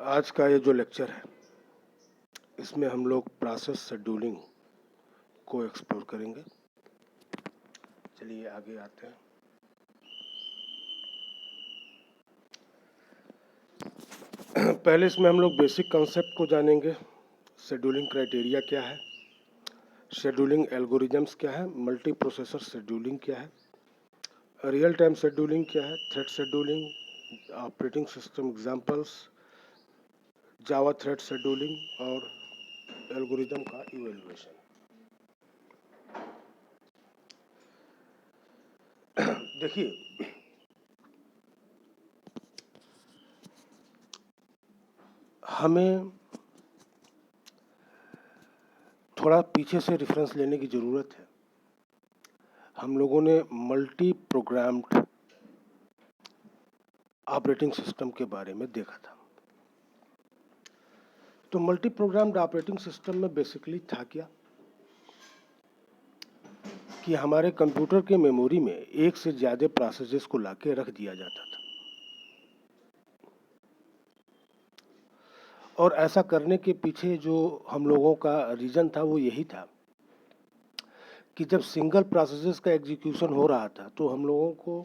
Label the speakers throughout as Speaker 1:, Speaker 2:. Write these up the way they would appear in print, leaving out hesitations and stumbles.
Speaker 1: आज का ये जो लेक्चर है इसमें हम लोग प्रोसेस शेड्यूलिंग को एक्सप्लोर करेंगे। चलिए आगे आते हैं। पहले इसमें हम लोग बेसिक कॉन्सेप्ट को जानेंगे। शेड्यूलिंग क्राइटेरिया क्या है, शेड्यूलिंग एल्गोरिदम्स क्या है, मल्टी प्रोसेसर शेड्यूलिंग क्या है, रियल टाइम शेड्यूलिंग क्या है, thread scheduling, operating system examples, Java thread scheduling और एल्गोरिदम का इवैल्यूएशन। देखिए, हमें थोड़ा पीछे से रेफरेंस लेने की ज़रूरत है। हम लोगों ने मल्टी प्रोग्राम्ड ऑपरेटिंग सिस्टम के बारे में देखा था। तो मल्टी प्रोग्राम्ड ऑपरेटिंग सिस्टम में बेसिकली था क्या कि हमारे कंप्यूटर के मेमोरी में एक से ज़्यादा प्रोसेसेस को लाके रख दिया जाता था, और ऐसा करने के पीछे जो हम लोगों का रीज़न था वो यही था कि जब सिंगल प्रोसेसेस का एग्जीक्यूशन हो रहा था तो हम लोगों को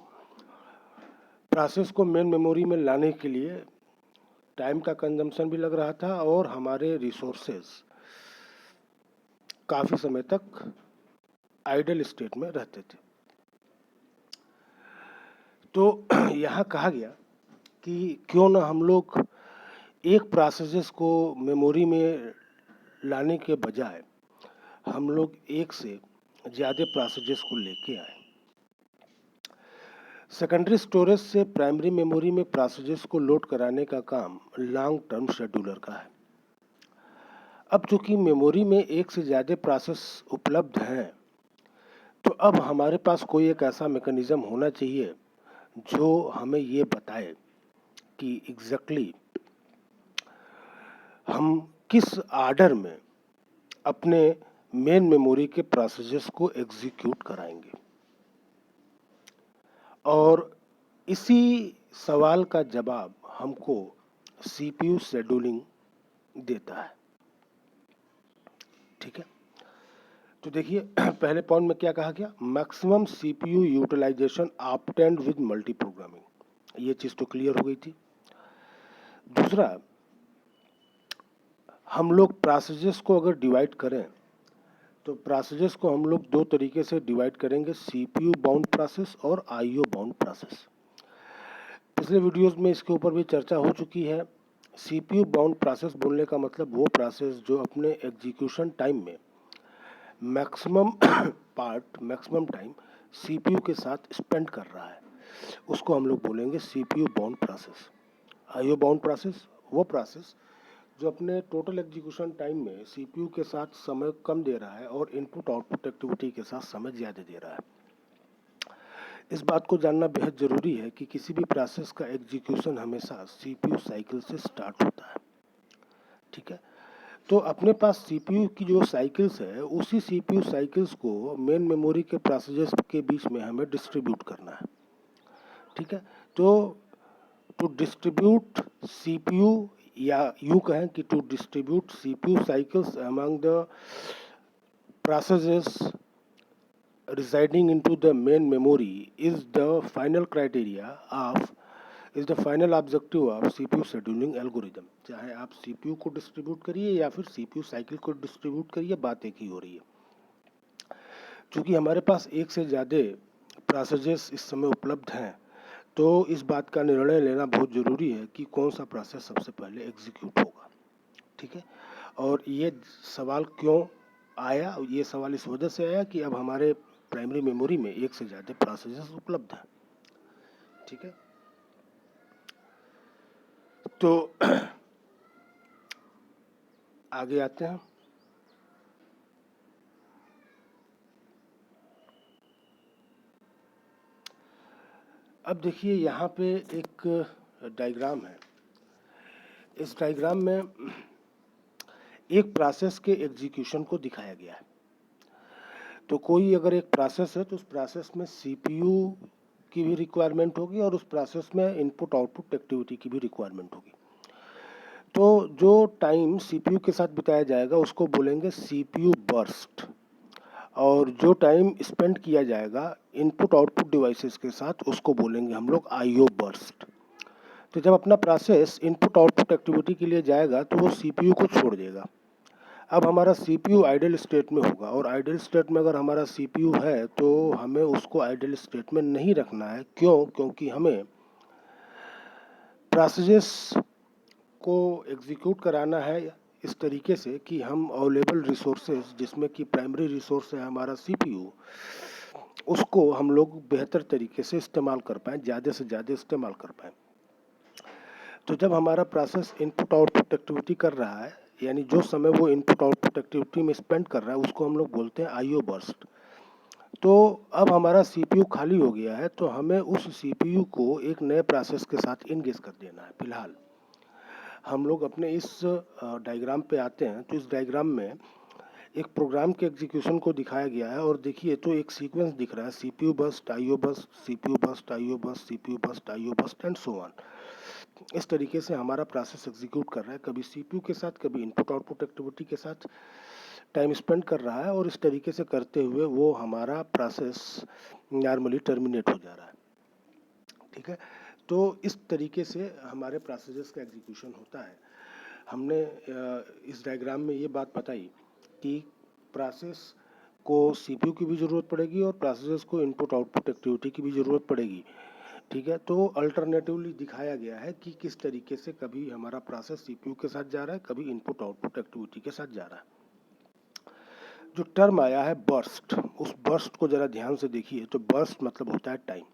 Speaker 1: प्रोसेस को मेन मेमोरी में लाने के लिए टाइम का कंजम्पशन भी लग रहा था और हमारे रिसोर्सेज काफ़ी समय तक आइडल स्टेट में रहते थे। तो यहाँ कहा गया कि क्यों ना हम लोग एक प्रोसेसेस को मेमोरी में लाने के बजाय हम लोग एक से ज़्यादा प्रोसेसेस को लेके आए। सेकेंडरी स्टोरेज से प्राइमरी मेमोरी में प्रोसेसेस को लोड कराने का काम लॉन्ग टर्म शेड्यूलर का है। अब चूंकि मेमोरी में एक से ज़्यादा प्रोसेस उपलब्ध हैं तो अब हमारे पास कोई एक ऐसा मैकेनिज्म होना चाहिए जो हमें ये बताए कि एग्जैक्टली हम किस आर्डर में अपने मेन मेमोरी के प्रोसेसेस को एग्जीक्यूट कराएंगे। और इसी सवाल का जवाब हमको सीपीयू शेड्यूलिंग देता है। ठीक है, तो देखिए पहले पॉइंट में क्या कहा गया, maximum CPU utilisation obtained with multi programming. ये चीज़ तो क्लियर हो गई थी। दूसरा, हम लोग प्रोसेसेस को अगर डिवाइड करें तो प्रोसेसेस को हम लोग दो तरीके से डिवाइड करेंगे, सीपीयू बाउंड प्रोसेस और आईओ बाउंड प्रोसेस। पिछले वीडियोस में इसके ऊपर भी चर्चा हो चुकी है। सीपीयू बाउंड प्रोसेस बोलने का मतलब वो प्रोसेस जो अपने एग्जीक्यूशन टाइम में मैक्सिमम टाइम सीपीयू के साथ स्पेंड कर रहा है, उसको हम लोग बोलेंगे CPU bound process. IO bound process वो प्रोसेस जो अपने टोटल एग्जीक्यूशन टाइम में सीपीयू के साथ समय कम दे रहा है और इनपुट आउटपुट एक्टिविटी के साथ समय ज़्यादा दे रहा है। इस बात को जानना बेहद ज़रूरी है कि किसी भी प्रोसेस का एग्जीक्यूशन हमेशा सीपीयू साइकिल से स्टार्ट होता है। ठीक है, तो अपने पास सीपीयू की जो साइकिल्स है उसी सीपीयू साइकिल्स को मेन मेमोरी के प्रोसेसर्स के बीच में हमें डिस्ट्रीब्यूट करना है। ठीक है, तो टू डिस्ट्रीब्यूट सीपीयू, या यूँ कहें कि to distribute CPU cycles among the processes residing into the main memory is the final objective of CPU scheduling algorithm। चाहे आप CPU को डिस्ट्रीब्यूट करिए या फिर CPU साइकिल को डिस्ट्रीब्यूट करिए, बात एक ही हो रही है। चूँकि हमारे पास एक से ज़्यादा प्रोसेसेस इस समय उपलब्ध हैं तो इस बात का निर्णय लेना बहुत ज़रूरी है कि कौन सा प्रोसेस सबसे पहले एग्जीक्यूट होगा। ठीक है, और ये सवाल क्यों आया, ये सवाल इस वजह से आया कि अब हमारे प्राइमरी मेमोरी में एक से ज़्यादा प्रोसेसर्स उपलब्ध हैं। ठीक है, तो आगे आते हैं। अब देखिए यहाँ पे एक डायग्राम है। इस डायग्राम में एक प्रोसेस के एग्जीक्यूशन को दिखाया गया है। तो कोई अगर एक प्रोसेस है तो उस प्रोसेस में सीपीयू की भी रिक्वायरमेंट होगी और उस प्रोसेस में इनपुट आउटपुट एक्टिविटी की भी रिक्वायरमेंट होगी। तो जो टाइम सीपीयू के साथ बिताया जाएगा उसको बोलेंगे सीपीयू बर्स्ट, और जो टाइम स्पेंड किया जाएगा इनपुट आउटपुट डिवाइसेस के साथ उसको बोलेंगे हम लोग आईओ बर्स्ट। तो जब अपना प्रोसेस इनपुट आउटपुट एक्टिविटी के लिए जाएगा तो वो सीपीयू को छोड़ देगा। अब हमारा सीपीयू आइडल स्टेट में होगा, और आइडल स्टेट में अगर हमारा सीपीयू है तो हमें उसको आइडल स्टेट में नहीं रखना है। क्यों? क्योंकि हमें प्रोसेसेस को एग्जीक्यूट कराना है इस तरीके से कि हम अवेलेबल रिसोर्सेज, जिसमें कि प्राइमरी रिसोर्स है हमारा सीपीयू, उसको हम लोग बेहतर तरीके से इस्तेमाल कर पाएँ, ज़्यादा से ज़्यादा इस्तेमाल कर पाएँ। तो जब हमारा प्रोसेस इनपुट आउटपुट एक्टिविटी कर रहा है, यानी जो समय वो इनपुट आउटपुट एक्टिविटी में स्पेंड कर रहा है, उसको हम लोग बोलते हैं आईओ बर्स्ट। तो अब हमारा सीपीयू खाली हो गया है, तो हमें उस सीपीयू को एक नए प्रोसेस के साथ इंगेज कर देना है। फिलहाल हम लोग अपने इस डायग्राम पे आते हैं। तो इस डायग्राम में एक प्रोग्राम के एग्जीक्यूशन को दिखाया गया है, और देखिए तो एक सीक्वेंस दिख रहा है, CPU burst, IO burst, CPU burst, IO burst, CPU burst, IO burst and so on. इस तरीके से हमारा प्रोसेस एग्जीक्यूट कर रहा है, कभी सीपीयू के साथ, कभी इनपुट आउटपुट एक्टिविटी के साथ टाइम स्पेंड कर रहा है, और इस तरीके से करते हुए वो हमारा प्रोसेस नॉर्मली टर्मिनेट हो जा रहा है। ठीक है, तो इस तरीके से हमारे प्रोसेसेस का एग्जीक्यूशन होता है। हमने इस डायग्राम में ये बात बताई कि प्रोसेस को सीपीयू की भी ज़रूरत पड़ेगी और प्रोसेसेस को इनपुट आउटपुट एक्टिविटी की भी ज़रूरत पड़ेगी। ठीक है, तो अल्टरनेटिवली दिखाया गया है कि किस तरीके से कभी हमारा प्रोसेस सीपीयू के साथ जा रहा है, कभी इनपुट आउटपुट एक्टिविटी के साथ जा रहा है। जो टर्म आया है बर्स्ट, उस बर्स्ट को ज़रा ध्यान से देखिए। तो बर्स्ट मतलब होता है time.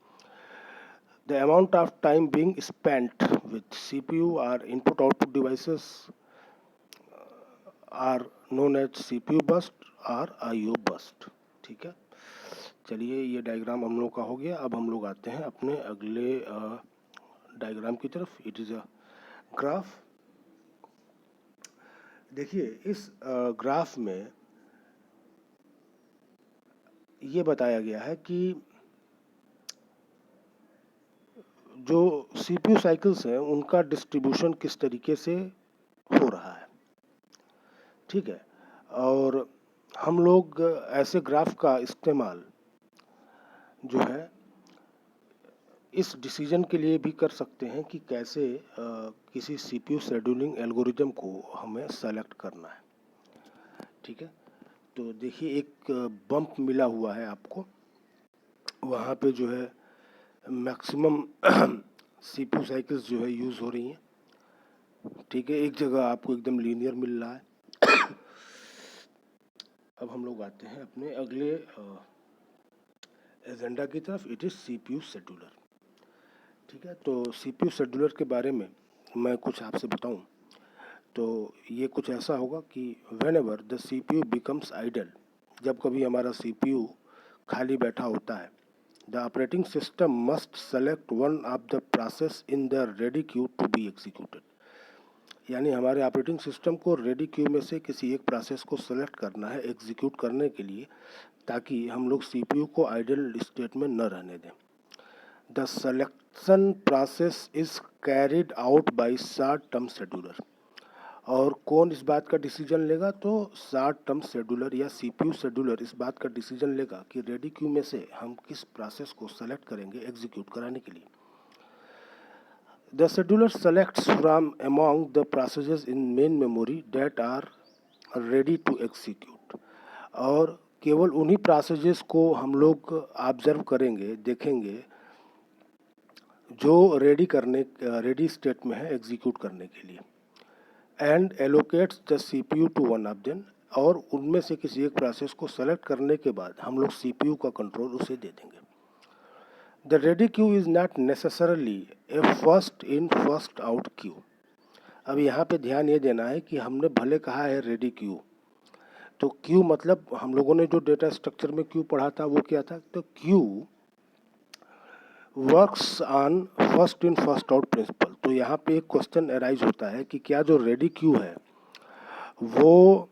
Speaker 1: The amount of time being spent with CPU or input output devices are known as CPU burst और IO burst। ठीक है, चलिए ये डायग्राम हम लोग का हो गया। अब हम लोग आते हैं अपने अगले डायग्राम की तरफ। It is a graph. देखिए इस ग्राफ में ये बताया गया है कि जो CPU साइकिल्स हैं उनका डिस्ट्रीब्यूशन किस तरीके से हो रहा है। ठीक है, और हम लोग ऐसे ग्राफ का इस्तेमाल जो है इस डिसीजन के लिए भी कर सकते हैं कि कैसे किसी सीपीयू शेड्यूलिंग एल्गोरिदम को हमें सेलेक्ट करना है। ठीक है, तो देखिए एक बम्प मिला हुआ है आपको, वहाँ पे जो है मैक्सिमम सीपीयू साइकिल्स जो है यूज़ हो रही हैं। ठीक है, एक जगह आपको एकदम लीनियर मिल रहा है। अब हम लोग आते हैं अपने अगले एजेंडा की तरफ। It is CPU scheduler. ठीक है, तो सीपीयू शेड्यूलर के बारे में मैं कुछ आपसे बताऊं तो ये कुछ ऐसा होगा कि whenever the CPU becomes idle, जब कभी हमारा सीपीयू खाली बैठा होता है, the operating system must select one of the process in the ready queue to be executed. यानी हमारे ऑपरेटिंग सिस्टम को रेडी क्यू में से किसी एक प्रोसेस को सेलेक्ट करना है एग्जीक्यूट करने के लिए, ताकि हम लोग सीपीयू को आइडल स्टेट में न रहने दें। The selection process is carried out by short term scheduler. और कौन इस बात का डिसीजन लेगा? तो शॉर्ट टर्म शेड्यूलर या सीपीयू शेड्यूलर इस बात का डिसीजन लेगा कि रेडी क्यू में से हम किस प्रोसेस को सेलेक्ट करेंगे एग्जीक्यूट कराने के लिए। The scheduler selects from among the processes in main memory that are ready to execute. और केवल उन्हीं प्रोसेसेस को हम लोग ऑब्जर्व करेंगे, देखेंगे जो रेडी स्टेट में है एग्जीक्यूट करने के लिए। And allocates the CPU to one of them. और उनमें से किसी एक प्रोसेस को सेलेक्ट करने के बाद हम लोग सीपीयू का कंट्रोल उसे दे देंगे। The ready Q is not necessarily A first in first out Q. अब यहाँ पे ध्यान ये देना है कि हमने भले कहा है रेडी क्यू, तो क्यू मतलब हम लोगों ने जो डेटा स्ट्रक्चर में क्यू पढ़ा था वो क्या था? तो queue works on first in first out principle. तो यहाँ पे एक क्वेश्चन अराइज होता है कि क्या जो रेडी क्यू है वो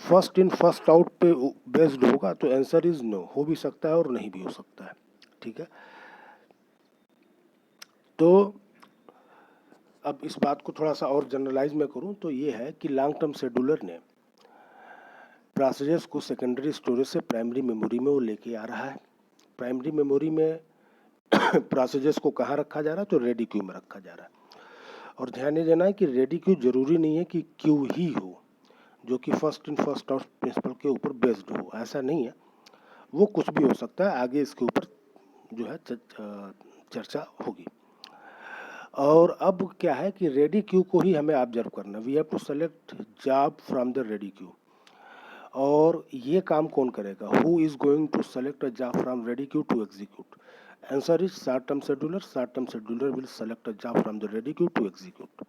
Speaker 1: फर्स्ट इन फर्स्ट आउट पे बेस्ड होगा? तो आंसर इज नो। हो भी सकता है और नहीं भी हो सकता है। ठीक है, तो अब इस बात को थोड़ा सा और जनरलाइज में करूं तो ये है कि लॉन्ग टर्म शेड्यूलर ने प्रोसेसेस को सेकेंडरी स्टोरेज से प्राइमरी मेमोरी में वो लेके आ रहा है। प्राइमरी मेमोरी में प्रोसेसेस को कहाँ रखा जा रहा है, तो रेडी क्यू में रखा जा रहा है। और ध्यान ये देना है कि रेडी क्यू जरूरी नहीं है कि क्यू ही हो जो कि first in first out principle के ऊपर बेस्ड हो, ऐसा नहीं है, वो कुछ भी हो सकता है। आगे इसके ऊपर जो है चर्चा होगी। और अब क्या है कि रेडी क्यू को ही हमें ऑब्जर्व करना, we have to select job from the ready queue. और ये काम कौन करेगा, who is going to select a job from ready queue to execute? Answer is short term scheduler. Short term scheduler will select a job from the ready queue to execute.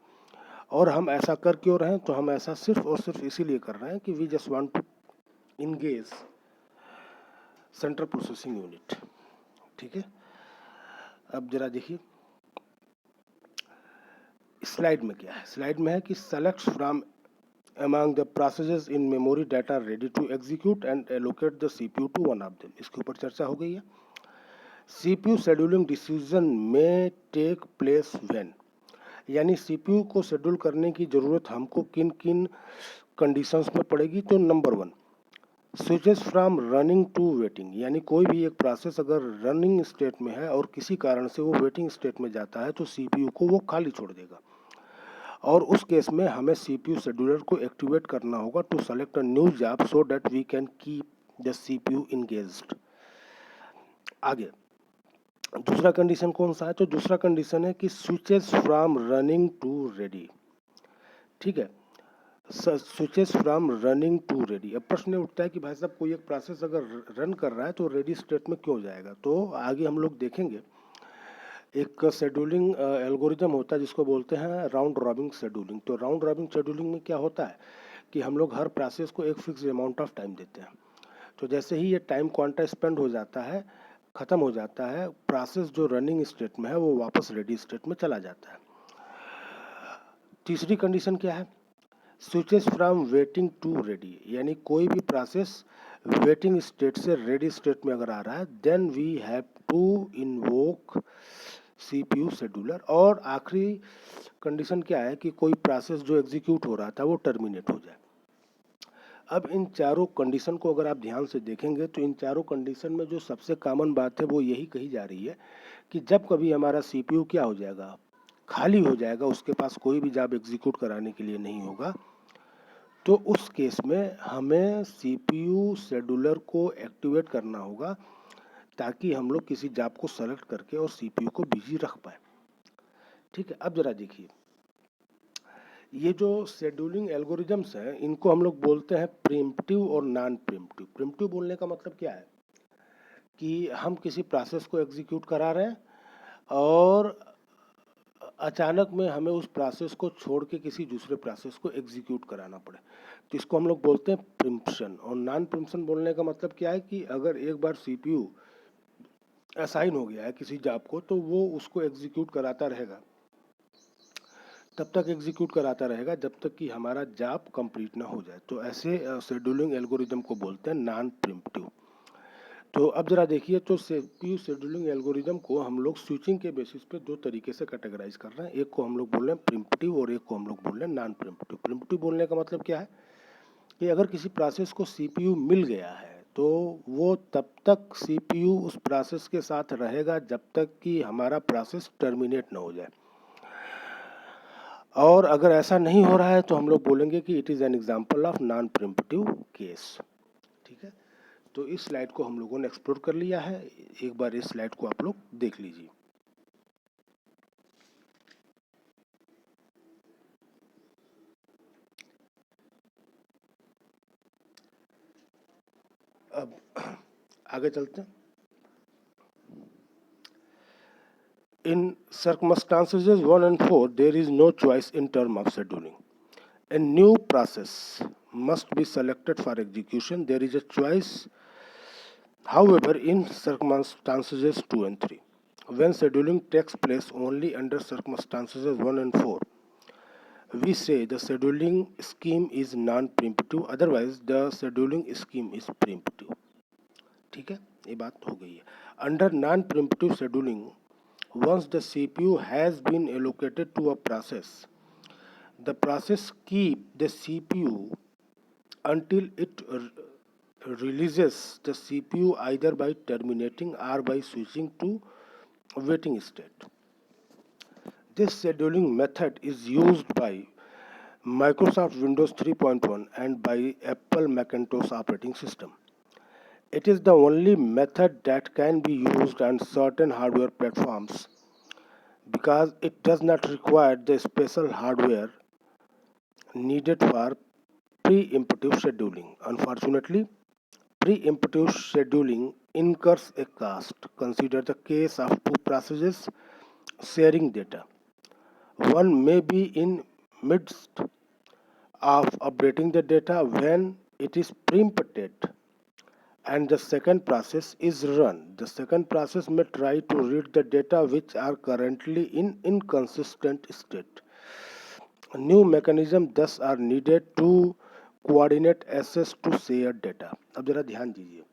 Speaker 1: और हम ऐसा कर क्यों रहे हैं, तो हम ऐसा सिर्फ और सिर्फ इसीलिए कर रहे हैं कि we just want to engage central processing unit. ठीक है, अब जरा देखिए स्लाइड में क्या है। स्लाइड में है कि select from among the processes in memory data ready to execute and allocate the CPU to one of them। इसके ऊपर चर्चा हो गई है। CPU शेड्यूलिंग डिसीजन में टेक प्लेस व्हेन, यानी CPU को शेड्यूल करने की जरूरत हमको किन किन कंडीशंस में पड़ेगी। तो number 1, switches from running to waiting, यानी कोई भी एक प्रोसेस अगर रनिंग स्टेट में है और किसी कारण से वो वेटिंग स्टेट में जाता है तो CPU को वो खाली छोड़ देगा। और उस केस में हमें CPU शेड्यूलर को एक्टिवेट करना होगा to select a new job so that we can keep the CPU engaged. आगे दूसरा कंडीशन कौन सा है, तो दूसरा कंडीशन है कि switches from running to ready. ठीक है, switches from running to ready. अब प्रश्न उठता है कि भाई साहब कोई एक प्रोसेस अगर रन कर रहा है तो रेडी स्टेट में क्यों जाएगा। तो आगे हम लोग देखेंगे एक शेड्यूलिंग एल्गोरिदम होता है जिसको बोलते हैं राउंड रॉबिन शेड्यूलिंग। तो राउंड रॉबिन शेड्यूलिंग में क्या होता है कि हम लोग हर प्रोसेस को एक फिक्स अमाउंट ऑफ टाइम देते हैं। तो जैसे ही ये टाइम क्वांटा स्पेंड हो जाता है, ख़त्म हो जाता है, प्रोसेस जो रनिंग स्टेट में है वो वापस रेडी स्टेट में चला जाता है। तीसरी कंडीशन क्या है, switches from waiting to ready, यानी कोई भी प्रोसेस वेटिंग स्टेट से रेडी स्टेट में अगर आ रहा है then we have to invoke CPU scheduler. और आखिरी कंडीशन क्या है कि कोई प्रोसेस जो एग्जीक्यूट हो रहा था वो टर्मिनेट हो जाए। अब इन चारों कंडीशन को अगर आप ध्यान से देखेंगे तो इन चारों कंडीशन में जो सबसे कॉमन बात है वो यही कही जा रही है कि जब कभी हमारा CPU क्या हो जाएगा, खाली हो जाएगा, उसके पास कोई भी जॉब एग्जीक्यूट कराने के लिए नहीं होगा, तो उस केस में हमें CPU शेड्यूलर को एक्टिवेट करना होगा ताकि हम लोग किसी जॉब को सेलेक्ट करके और CPU को बिजी रख पाए। ठीक है, अब जरा देखिए ये जो शेड्यूलिंग एल्गोरिदम्स हैं इनको हम लोग बोलते हैं प्रीम्प्टिव और नॉन प्रीम्प्टिव। प्रीम्प्टिव बोलने का मतलब क्या है कि हम किसी प्रोसेस को एग्जीक्यूट करा रहे हैं और अचानक में हमें उस प्रोसेस को छोड़ के किसी दूसरे प्रोसेस को एग्जीक्यूट कराना पड़े, तो इसको हम लोग बोलते हैं प्रिम्पशन। और नॉन प्रिम्पशन बोलने का मतलब क्या है कि अगर एक बार CPU असाइन हो गया है किसी जॉब को तो वो उसको एग्जीक्यूट कराता रहेगा, तब तक एग्जीक्यूट कराता रहेगा जब तक कि हमारा जॉब कंप्लीट ना हो जाए। तो ऐसे शेड्यूलिंग एल्गोरिदम को बोलते हैं नॉन प्रिम्प्टिव। तो अब जरा देखिए, तो CPU शेड्यूलिंग एल्गोरिदम को हम लोग स्विचिंग के बेसिस पे दो तरीके से कैटेगराइज कर रहे हैं। एक को हम लोग बोल रहे हैं प्रिम्प्टिव और एक को हम लोग बोल रहे हैं नॉन प्रिम्प्टिव। प्रिम्प्टिव बोलने का मतलब क्या है कि अगर किसी प्रोसेस को CPU मिल गया है तो वो तब तक CPU उस प्रोसेस के साथ रहेगा जब तक कि हमारा प्रोसेस टर्मिनेट ना हो जाए। और अगर ऐसा नहीं हो रहा है तो हम लोग बोलेंगे कि it is an example of non preemptive case. ठीक है, तो इस स्लाइड को हम लोगों ने एक्सप्लोर कर लिया है। एक बार इस स्लाइड को आप लोग देख लीजिए। अब आगे चलते हैं। In circumstances 1 and 4, there is no choice in terms of scheduling. A new process must be selected for execution. There is a choice, however, in circumstances 2 and 3. When scheduling takes place only under circumstances 1 and 4, we say the scheduling scheme is non-preemptive, otherwise the scheduling scheme is preemptive. ठीक है, ये बात हो गई है। Under non preemptive scheduling once the CPU has been allocated to a process, the process keep the CPU until it releases the CPU either by terminating or by switching to waiting state. This scheduling method is used by Microsoft Windows 3.1 and by Apple Macintosh operating system. It is the only method that can be used on certain hardware platforms because it does not require the special hardware needed for preemptive scheduling. Unfortunately, preemptive scheduling incurs a cost. Consider the case of two processes sharing data. One may be in midst of updating the data when it is preempted and the second process is run. The second process may try to read the data which are currently in inconsistent state. New mechanisms thus are needed to coordinate access to shared data. अब जरा ध्यान दीजिए,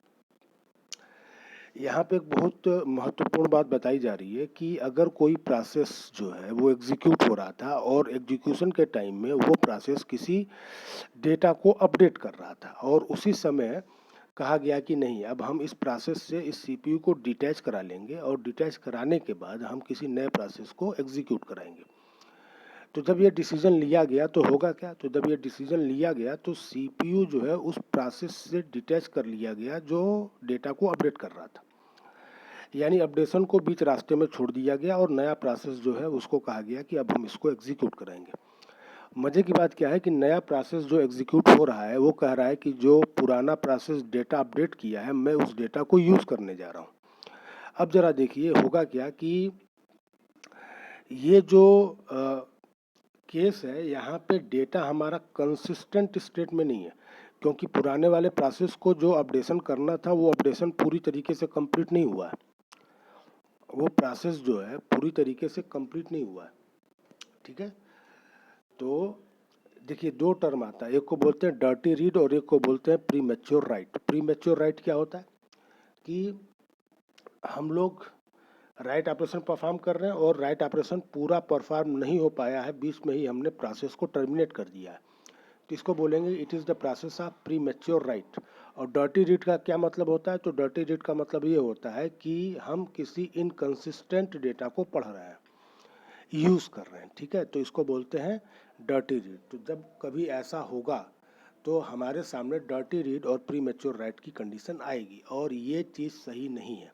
Speaker 1: यहाँ पे एक बहुत महत्वपूर्ण बात बताई जा रही है कि अगर कोई प्रोसेस जो है वो एग्जीक्यूट हो रहा था और एग्जीक्यूशन के टाइम में वो प्रोसेस किसी डेटा को अपडेट कर रहा था और उसी समय कहा गया कि नहीं, अब हम इस प्रोसेस से इस सीपीयू को डिटैच करा लेंगे और डिटैच कराने के बाद हम किसी नए प्रोसेस को एग्जीक्यूट कराएंगे। तो जब ये डिसीजन लिया गया तो होगा क्या, तो जब ये डिसीजन लिया गया तो सीपीयू जो है उस प्रोसेस से डिटैच कर लिया गया जो डेटा को अपडेट कर रहा था, यानी अपडेशन को बीच रास्ते में छोड़ दिया गया और नया प्रोसेस जो है उसको कहा गया कि अब हम इसको एग्जीक्यूट कराएंगे। मज़े की बात क्या है कि नया प्रोसेस जो एग्जीक्यूट हो रहा है वो कह रहा है कि जो पुराना प्रोसेस डेटा अपडेट किया है मैं उस डेटा को यूज़ करने जा रहा हूँ। अब ज़रा देखिए होगा क्या कि ये जो केस है यहाँ पे डेटा हमारा कंसिस्टेंट स्टेट में नहीं है, क्योंकि पुराने वाले प्रोसेस को जो अपडेशन करना था वो अपडेशन पूरी तरीके से कंप्लीट नहीं हुआ है, वो प्रोसेस जो है पूरी तरीके से कंप्लीट नहीं हुआ है। ठीक है, तो देखिए दो टर्म आता है, एक को बोलते हैं डर्टी रीड और एक को बोलते हैं pre mature right. Pre mature right क्या होता है कि हम लोग राइट ऑपरेशन परफॉर्म कर रहे हैं और राइट ऑपरेशन पूरा परफॉर्म नहीं हो पाया है, बीच में ही हमने प्रोसेस को टर्मिनेट कर दिया है, तो इसको बोलेंगे it is the process of pre mature right. और डर्टी रीड का क्या मतलब होता है, तो डर्टी रीड का मतलब ये होता है कि हम किसी इनकंसिस्टेंट डेटा को पढ़ रहे हैं, यूज़ कर रहे हैं। ठीक है, तो इसको बोलते हैं डर्टी रीड। तो जब कभी ऐसा होगा तो हमारे सामने डर्टी रीड और प्री मैच्योर राइट की कंडीशन आएगी और ये चीज़ सही नहीं है।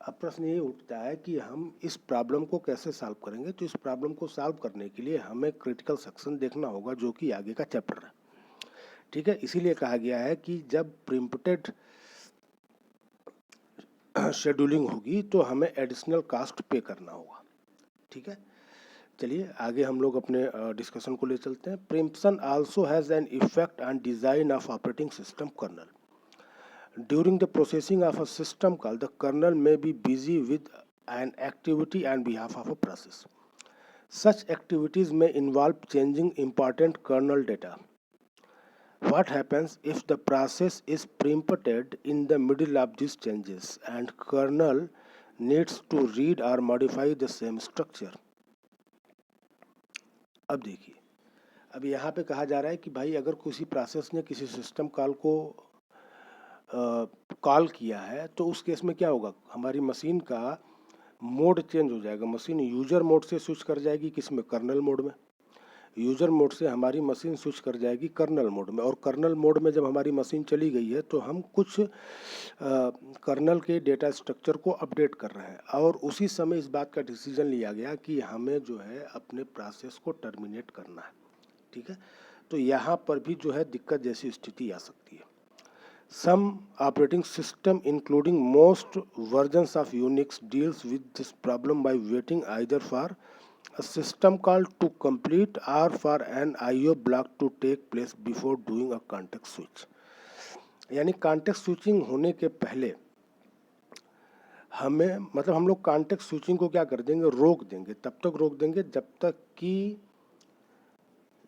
Speaker 1: अब प्रश्न ये उठता है कि हम इस प्रॉब्लम को कैसे सॉल्व करेंगे। तो इस प्रॉब्लम को सॉल्व करने के लिए हमें क्रिटिकल सेक्शन देखना होगा जो कि आगे का चैप्टर है। ठीक है, इसीलिए कहा गया है कि जब प्रीम्प्टेड शेड्यूलिंग होगी तो हमें एडिशनल कास्ट पे करना होगा। ठीक है, चलिए आगे हम लोग अपने डिस्कशन को ले चलते हैं। प्रीम्पशन also has an effect on design of operating system kernel. During the processing of a system call, the kernel may be busy with an activity on behalf of a process. Such activities may involve changing important kernel data. What happens if the process is preempted in the middle of these changes and kernel needs to read or modify the same structure? अब देखिए, अब यहाँ पे कहा जा रहा है कि भाई अगर किसी प्रोसेस ने किसी सिस्टम कॉल को कॉल किया है तो उस केस में क्या होगा, हमारी मशीन का मोड चेंज हो जाएगा। मशीन यूजर मोड से स्विच कर जाएगी किस में, कर्नल मोड में। यूजर मोड से हमारी मशीन स्विच कर जाएगी कर्नल मोड में, और कर्नल मोड में जब हमारी मशीन चली गई है तो हम कुछ कर्नल के डेटा स्ट्रक्चर को अपडेट कर रहे हैं और उसी समय इस बात का डिसीजन लिया गया कि हमें जो है अपने प्रोसेस को टर्मिनेट करना है। ठीक है, तो यहाँ पर भी जो है दिक्कत जैसी स्थिति आ सकती है। Some operating system, including most versions of Unix, deals with this problem by waiting either for a system call to complete or for an IO block to take place before doing a context switch. यानी context switching होने के पहले हमें मतलब हम लोग context switching को क्या कर देंगे, रोक देंगे। तब तक रोक देंगे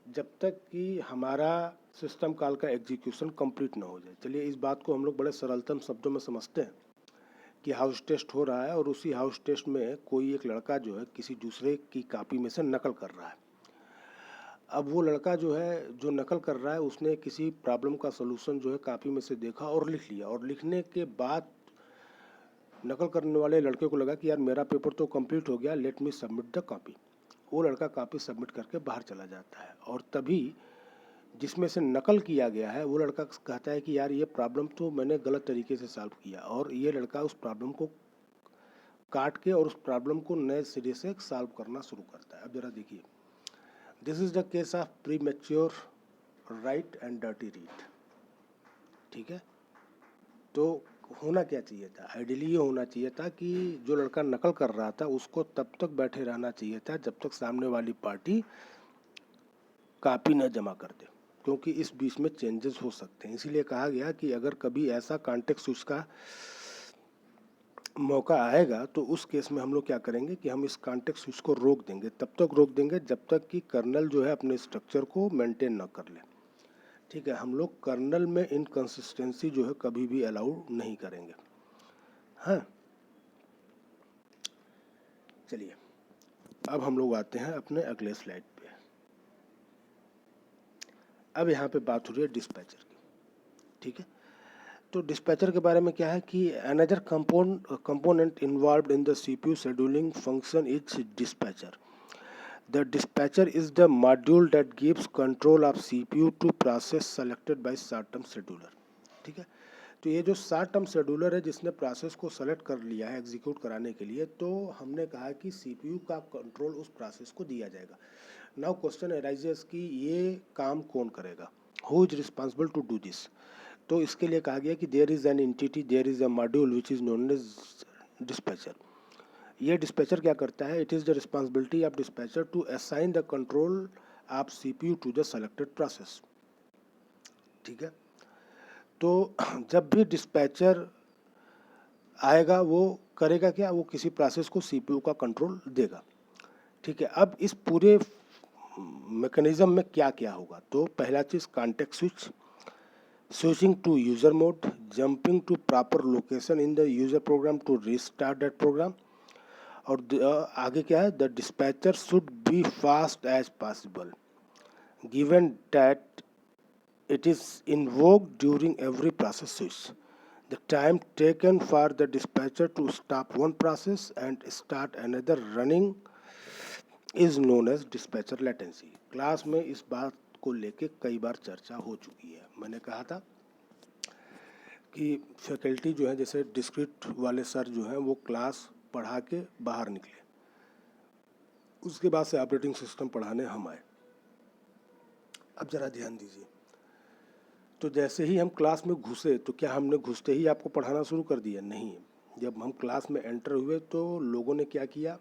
Speaker 1: जब तक कि हमारा सिस्टम कॉल का एग्जीक्यूशन कंप्लीट ना हो जाए। चलिए इस बात को हम लोग बड़े सरलतम शब्दों में समझते हैं कि हाउस टेस्ट हो रहा है और उसी हाउस टेस्ट में कोई एक लड़का जो है किसी दूसरे की कॉपी में से नकल कर रहा है। अब वो लड़का जो है जो नकल कर रहा है उसने किसी प्रॉब्लम का सलूशन जो है कॉपी में से देखा और लिख लिया, और लिखने के बाद नकल करने वाले लड़के को लगा कि यार मेरा पेपर तो कंप्लीट हो गया, let me submit the copy. वो लड़का कॉपी सबमिट करके बाहर चला जाता है, और तभी जिसमें से नकल किया गया है वो लड़का कहता है कि यार ये प्रॉब्लम तो मैंने गलत तरीके से सॉल्व किया, और ये लड़का उस प्रॉब्लम को काट के और उस प्रॉब्लम को नए सिरे से सॉल्व करना शुरू करता है। अब जरा देखिए, this is the case of pre mature right and dirty read. ठीक है, तो होना क्या चाहिए था, आइडियली ये होना चाहिए था कि जो लड़का नकल कर रहा था उसको तब तक बैठे रहना चाहिए था जब तक सामने वाली पार्टी कॉपी न जमा कर दे, क्योंकि इस बीच में चेंजेस हो सकते हैं। इसीलिए कहा गया कि अगर कभी ऐसा कॉन्टेक्स्ट स्विच का मौका आएगा तो उस केस में हम लोग क्या करेंगे कि हम इस कॉन्टेक्स्ट स्विच को रोक देंगे, तब तक रोक देंगे जब तक कि कर्नल जो है अपने स्ट्रक्चर को मेंटेन न कर ले। ठीक है, हम लोग कर्नल में इनकंसिस्टेंसी जो है कभी भी अलाउ नहीं करेंगे। हाँ, चलिए अब हम लोग आते हैं अपने अगले स्लाइड पे। अब यहाँ पे बात हो रही है डिस्पैचर की। ठीक है, तो डिस्पैचर के बारे में क्या है कि another component involved in the CPU scheduling function is dispatcher. The dispatcher is the module that gives control of CPU to process selected by short term scheduler। ठीक है, तो ये जो शॉर्ट टर्म शेड्यूलर है जिसने प्रोसेस को select कर लिया है एग्जीक्यूट कराने के लिए, तो हमने कहा कि सीपीयू का कंट्रोल उस प्रोसेस को दिया जाएगा। नाउ क्वेश्चन अराइजेस कि ये काम कौन करेगा, who is responsible to do this. तो इसके लिए कहा गया कि there is an entity, there is a module which is known as dispatcher. ये डिस्पैचर क्या करता है, it is the responsibility of dispatcher to assign the control of CPU to the selected process. ठीक है, तो जब भी डिस्पैचर आएगा वो करेगा क्या, वो किसी प्रोसेस को सीपीयू का कंट्रोल देगा। ठीक है, अब इस पूरे मैकेनिज्म में क्या क्या होगा, तो पहला चीज़ context switch, switching to user mode, jumping to proper location in the user program to restart that program, और आगे क्या है, the dispatcher should be fast as possible given that it is invoked during every process switch. The time taken for the dispatcher to stop one process and start another running is known as dispatcher latency. Class में इस बात को लेके कई बार चर्चा हो चुकी है। मैंने कहा था कि फैकल्टी जो है जैसे डिस्क्रीट वाले सर जो हैं वो क्लास पढ़ा के बाहर निकले, उसके बाद से ऑपरेटिंग सिस्टम पढ़ाने हम आए। अब ज़रा ध्यान दीजिए, तो जैसे ही हम क्लास में घुसे तो क्या हमने घुसते ही आपको पढ़ाना शुरू कर दिया? नहीं। जब हम क्लास में एंटर हुए तो लोगों ने क्या किया,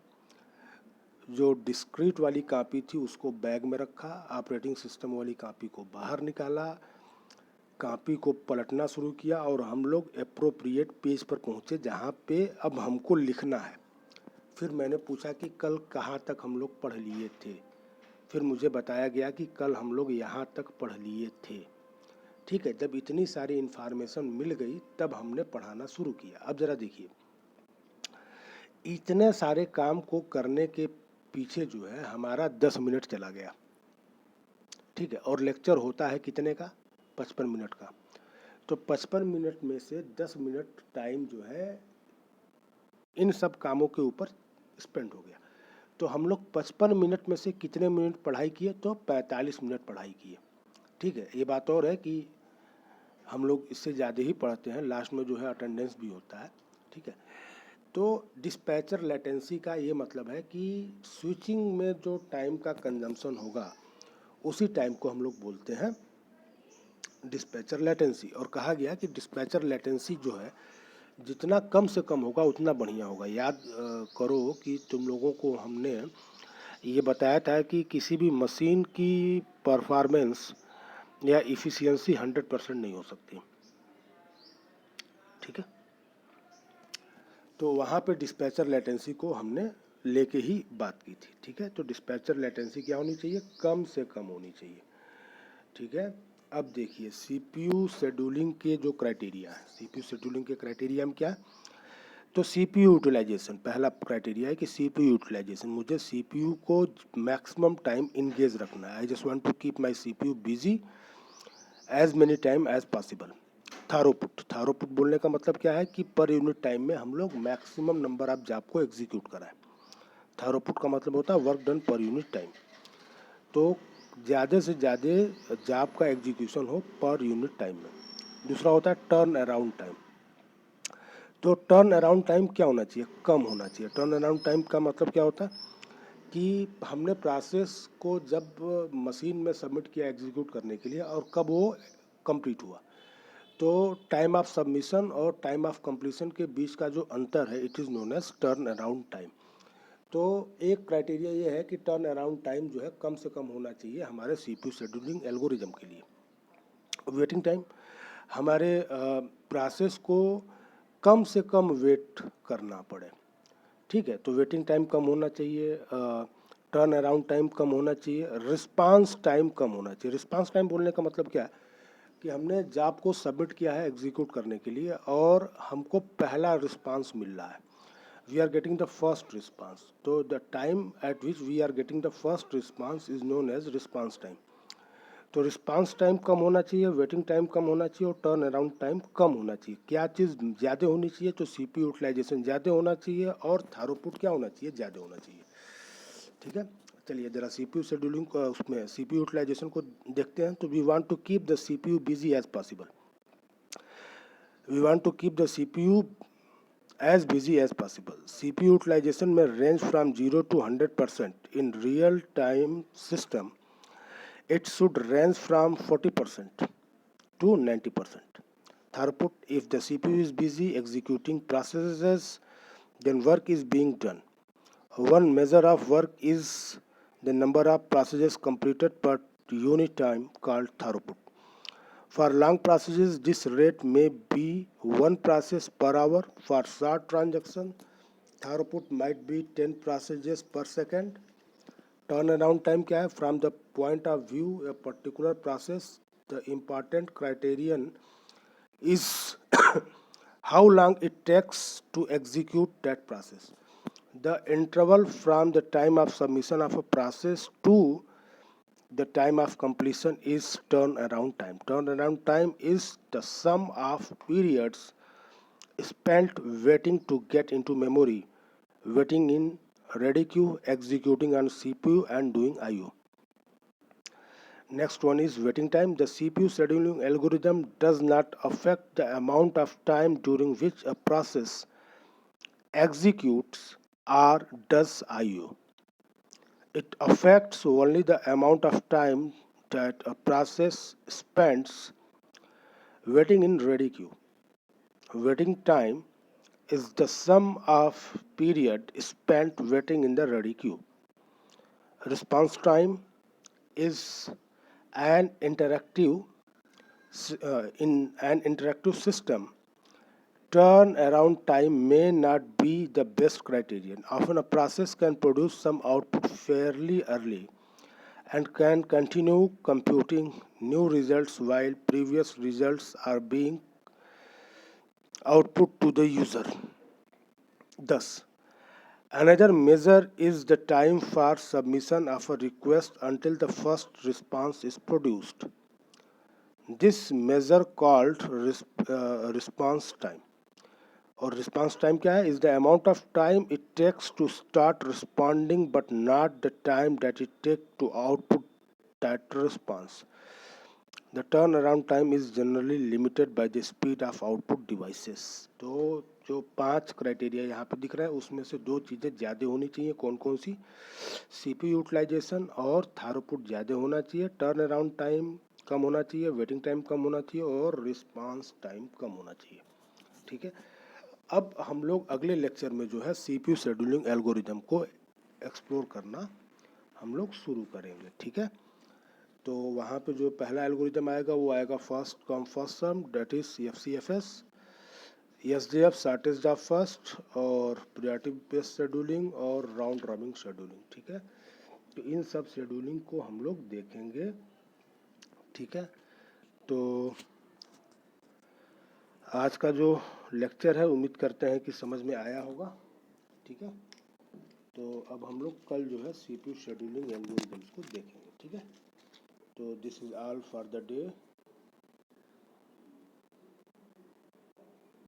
Speaker 1: जो डिस्क्रीट वाली कॉपी थी उसको बैग में रखा, ऑपरेटिंग सिस्टम वाली कॉपी को बाहर निकाला, कॉपी को पलटना शुरू किया, और हम लोग एप्रोप्रिएट पेज पर पहुँचे जहाँ पे अब हमको लिखना है। फिर मैंने पूछा कि कल कहाँ तक हम लोग पढ़ लिए थे, फिर मुझे बताया गया कि कल हम लोग यहाँ तक पढ़ लिए थे। ठीक है, जब इतनी सारी इन्फॉर्मेशन मिल गई तब हमने पढ़ाना शुरू किया। अब ज़रा देखिए, इतने सारे काम को करने के पीछे जो है हमारा 10 मिनट चला गया। ठीक है, और लेक्चर होता है कितने का, 55 मिनट का। तो 55 मिनट में से 10 मिनट टाइम जो है इन सब कामों के ऊपर स्पेंड हो गया। तो हम लोग 55 मिनट में से कितने मिनट पढ़ाई किए, तो 45 मिनट पढ़ाई किए। ठीक है, ये बात और है कि हम लोग इससे ज़्यादा ही पढ़ते हैं, लास्ट में जो है अटेंडेंस भी होता है। ठीक है, तो डिस्पैचर लेटेंसी का ये मतलब है कि स्विचिंग में जो टाइम का कंजम्पशन होगा उसी टाइम को हम लोग बोलते हैं डिस्पैचर लेटेंसी। और कहा गया कि डिस्पैचर लेटेंसी जो है जितना कम से कम होगा उतना बढ़िया होगा। याद करो कि तुम लोगों को हमने ये बताया था कि किसी भी मशीन की परफॉर्मेंस या इफ़िशियंसी 100% नहीं हो सकती। ठीक है, तो वहाँ पे डिस्पैचर लेटेंसी को हमने लेके ही बात की थी। ठीक है, तो डिस्पैचर लेटेंसी क्या होनी चाहिए, कम से कम होनी चाहिए। ठीक है, अब देखिए सीपीयू शेड्यूलिंग के जो क्राइटेरिया है, सीपीयू शेड्यूलिंग के क्राइटेरिया में क्या है, तो सीपीयू यूटिलाइजेशन पहला क्राइटेरिया है कि सीपीयू यूटिलाइजेशन, मुझे सीपीयू को मैक्सिमम टाइम इंगेज रखना है। I just want to keep my CPU busy as many time as possible. Throughput बोलने का मतलब क्या है कि पर यूनिट टाइम में हम लोग मैक्सिमम नंबर ऑफ जॉब को एग्जीक्यूट कराएं। थारोपुट का मतलब होता है work done per unit time, तो ज़्यादा से ज़्यादा जॉब का एग्जीक्यूशन हो पर यूनिट टाइम में। दूसरा होता है टर्न अराउंड टाइम। तो टर्न अराउंड टाइम क्या होना चाहिए? कम होना चाहिए। टर्न अराउंड टाइम का मतलब क्या होता है कि हमने प्रोसेस को जब मशीन में सबमिट किया एग्जीक्यूट करने के लिए और कब वो कंप्लीट हुआ, तो टाइम ऑफ सबमिशन और टाइम ऑफ कंप्लीशन के बीच का जो अंतर है it is known as turn around time. तो एक क्राइटेरिया ये है कि टर्न अराउंड टाइम जो है कम से कम होना चाहिए हमारे सीपीयू शेड्यूलिंग एल्गोरिज्म के लिए। वेटिंग टाइम, हमारे प्रोसेस को कम से कम वेट करना पड़े, ठीक है, तो वेटिंग टाइम कम होना चाहिए, टर्न अराउंड टाइम कम होना चाहिए, रिस्पांस टाइम कम होना चाहिए। रिस्पांस टाइम बोलने का मतलब क्या है कि हमने जॉब को सबमिट किया है एग्जीक्यूट करने के लिए और हमको पहला रिस्पांस मिल रहा है, we are getting the first response, तो the time at which we are getting the first response is known as response time. तो रिस्पांस टाइम कम होना चाहिए, वेटिंग टाइम कम होना चाहिए और टर्न अराउंड टाइम कम होना चाहिए। क्या चीज़ ज़्यादा होनी चाहिए? तो सीपीयू यूटिलाइजेशन ज़्यादा होना चाहिए और थारोपुट क्या होना चाहिए? ज़्यादा होना चाहिए, ठीक है। चलिए ज़रा सीपीयू शेड्यूलिंग को उसमें सीपीयू यूटिलाइजेशन को देखते हैं। तो we want to keep the CPU busy as possible, we want to keep the CPU as busy as possible. CPU utilisation में range from 0 to 100% in real time system, it should range from 40% to 90%. Throughput, if the CPU is busy executing processes, then work is being done. One measure of work is the number of processes completed per unit time called throughput. For long processes, this rate may be one process per hour. For short transaction, throughput might be 10 processes per second. Turnaround time क्या है? From the point of view a particular process, the important criterion is how long it takes to execute that process. The interval from the time of submission of a process to the time of completion is turnaround time. Turnaround time is the sum of periods spent waiting to get into memory, waiting in ready queue, executing on CPU and doing I/O. Next one is waiting time. The CPU scheduling algorithm does not affect the amount of time during which a process executes or does I/O. It affects only the amount of time that a process spends waiting in ready queue. Waiting time is the sum of period spent waiting in the ready queue. Response time is an interactive in an interactive system. Turnaround time may not be the best criterion. Often a process can produce some output fairly early and can continue computing new results while previous results are being output to the user. Thus, another measure is the time for submission of a request until the first response is produced. This measure called response time. और response time क्या है? Is the amount of time it takes to start responding but not the time that it take to output that response. The turn around time is generally limited by the speed of output devices. तो जो 5 criteria यहाँ पे दिख रहा है उसमें से 2 चीज़ें ज़्यादा होनी चाहिए. कौन कौन सी? सीपीयू यूटिलाइजेशन और थ्रूपुट ज़्यादा होना चाहिए, टर्न अराउंड टाइम कम होना चाहिए, वेटिंग टाइम कम होना चाहिए और रिस्पांस टाइम कम होना चाहिए, ठीक है. अब हम लोग अगले लेक्चर में जो है सीपीयू शेड्यूलिंग एल्गोरिदम को एक्सप्लोर करना हम लोग शुरू करेंगे, ठीक है. तो वहाँ पे जो पहला एल्गोरिदम आएगा वो आएगा first come first serve, that is FCFS, SJF shortage job first और प्रायोरिटी बेस्ड शेड्यूलिंग और राउंड रॉबिन शेड्यूलिंग, ठीक है. तो इन सब शेड्यूलिंग को हम लोग देखेंगे, ठीक है. तो आज का जो लेक्चर है उम्मीद करते हैं कि समझ में आया होगा। ठीक है, तो अब हम लोग कल जो है CPU शेड्यूलिंग एल्गोरिथम्स को देखेंगे। ठीक है, तो this is all for the day.